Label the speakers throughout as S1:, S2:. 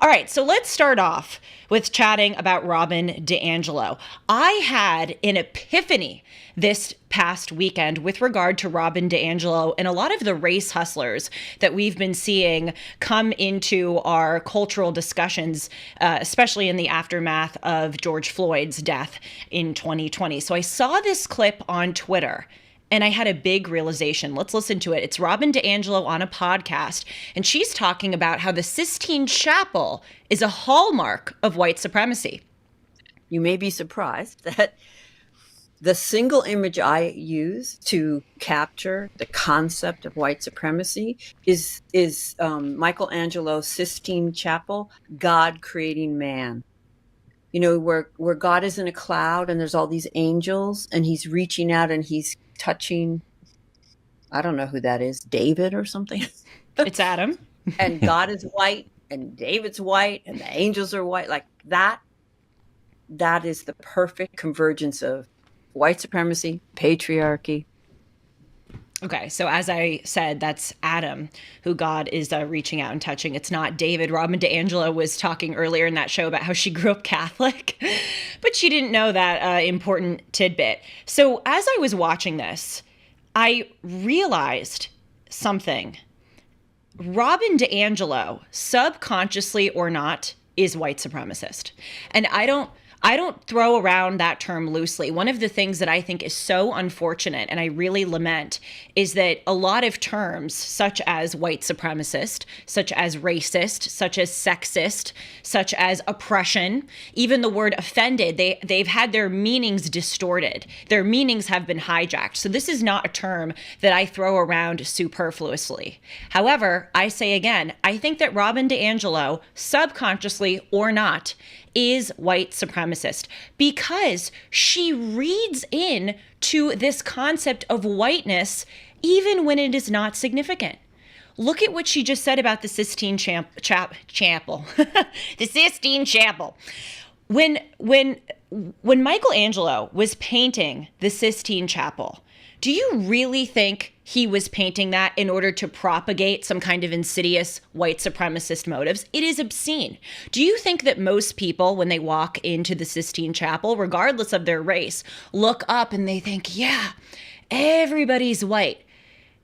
S1: All right, so let's start off with chatting about Robin DiAngelo. I had an epiphany this past weekend with regard to Robin DiAngelo and a lot of the race hustlers that we've been seeing come into our cultural discussions, especially in the aftermath of George Floyd's death in 2020. So I saw this clip on Twitter and I had a big realization. Let's listen to it. It's Robin DiAngelo on a podcast, and she's talking about how the Sistine Chapel is a hallmark of white supremacy.
S2: You may be surprised that the single image I use to capture the concept of white supremacy is Michelangelo's Sistine Chapel, God creating man. You know, where God is in a cloud and there's all these angels and he's reaching out and he's touching, I don't know who that is, David or something.
S1: It's Adam.
S2: And God is white and David's white and the angels are white. Like that is the perfect convergence of white supremacy, patriarchy.
S1: Okay, so as I said, that's Adam, who God is reaching out and touching. It's not David. Robin DiAngelo was talking earlier in that show about how she grew up Catholic, but she didn't know that important tidbit. So as I was watching this, I realized something. Robin DiAngelo, subconsciously or not, is white supremacist. And I don't throw around that term loosely. One of the things that I think is so unfortunate, and I really lament, is that a lot of terms such as white supremacist, such as racist, such as sexist, such as oppression, even the word offended, they've had their meanings distorted. Their meanings have been hijacked. So this is not a term that I throw around superfluously. However, I say again, I think that Robin DiAngelo, subconsciously or not, is white supremacist because she reads in to this concept of whiteness even when it is not significant. Look at what she just said about the Sistine Chapel. The Sistine Chapel. When Michelangelo was painting the Sistine Chapel, do you really think he was painting that in order to propagate some kind of insidious white supremacist motives? It is obscene. Do you think that most people, when they walk into the Sistine Chapel, regardless of their race, look up and they think, yeah, everybody's white?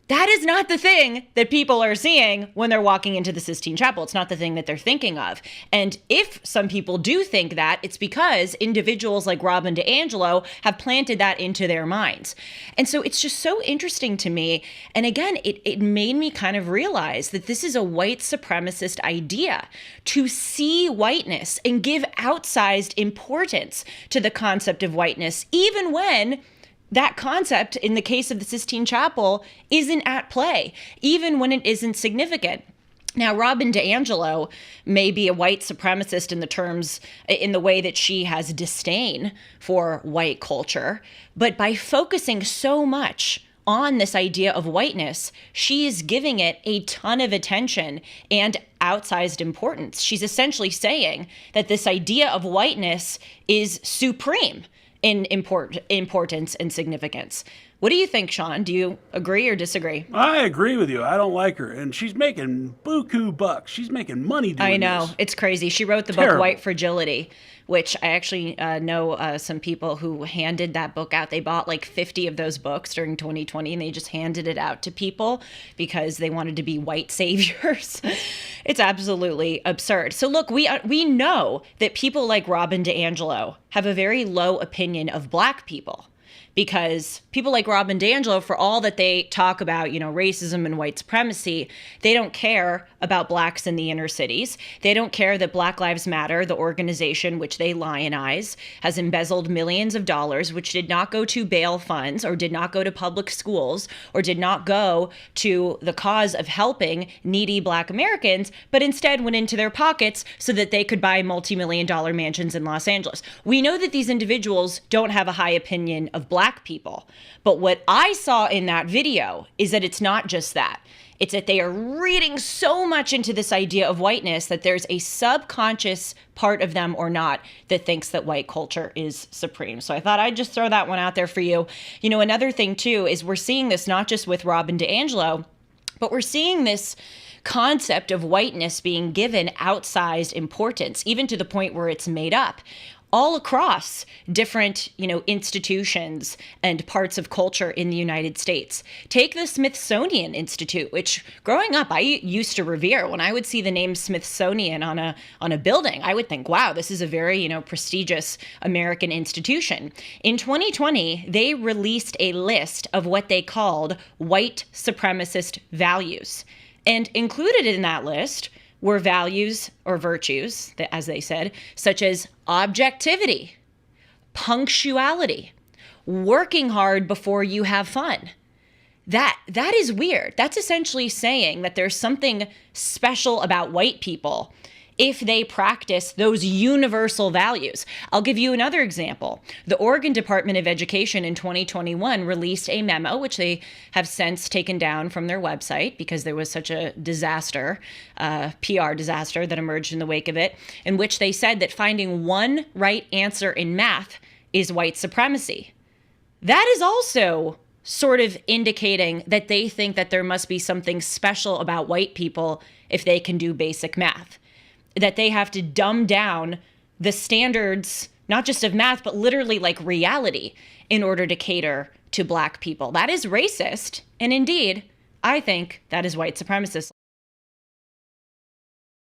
S1: That is not the thing that people are seeing when they're walking into the Sistine Chapel. It's not the thing that they're thinking of. And if some people do think that, it's because individuals like Robin DiAngelo have planted that into their minds. And so it's just so interesting to me. And again, it made me kind of realize that this is a white supremacist idea to see whiteness and give outsized importance to the concept of whiteness, even when that concept, in the case of the Sistine Chapel, isn't at play, even when it isn't significant. Now, Robin DiAngelo may be a white supremacist in the way that she has disdain for white culture, but by focusing so much on this idea of whiteness, she is giving it a ton of attention and outsized importance. She's essentially saying that this idea of whiteness is supreme in importance and significance. What do you think, Sean? Do you agree or disagree?
S3: I agree with you. I don't like her. And she's making buku bucks. She's making money doing this.
S1: I know. It's crazy. She wrote the book White Fragility, which I actually know some people who handed that book out. They bought like 50 of those books during 2020 and they just handed it out to people because they wanted to be white saviors. It's absolutely absurd. So look, we know that people like Robin DiAngelo have a very low opinion of Black people. Because people like Robin DiAngelo, for all that they talk about, racism and white supremacy, they don't care about Blacks in the inner cities. They don't care that Black Lives Matter, the organization which they lionize, has embezzled millions of dollars, which did not go to bail funds or did not go to public schools or did not go to the cause of helping needy Black Americans, but instead went into their pockets so that they could buy multi-million-dollar mansions in Los Angeles. We know that these individuals don't have a high opinion of Black people. But what I saw in that video is that it's not just that. It's that they are reading so much into this idea of whiteness that there's a subconscious part of them or not that thinks that white culture is supreme. So I thought I'd just throw that one out there for you. Another thing too is we're seeing this not just with Robin DiAngelo, but we're seeing this concept of whiteness being given outsized importance, even to the point where it's made up, all across different, institutions and parts of culture in the United States. Take the Smithsonian Institute, which growing up I used to revere. When I would see the name Smithsonian on a building, I would think, wow, this is a very, prestigious American institution. In 2020, they released a list of what they called white supremacist values. And included in that list were values or virtues, as they said, such as objectivity, punctuality, working hard before you have fun. That is weird. That's essentially saying that there's something special about white people if they practice those universal values. I'll give you another example. The Oregon Department of Education in 2021 released a memo, which they have since taken down from their website because there was such a disaster, PR disaster that emerged in the wake of it, in which they said that finding one right answer in math is white supremacy. That is also sort of indicating that they think that there must be something special about white people if they can do basic math, that they have to dumb down the standards, not just of math, but literally like reality in order to cater to Black people. That is racist. And indeed, I think that is white supremacist.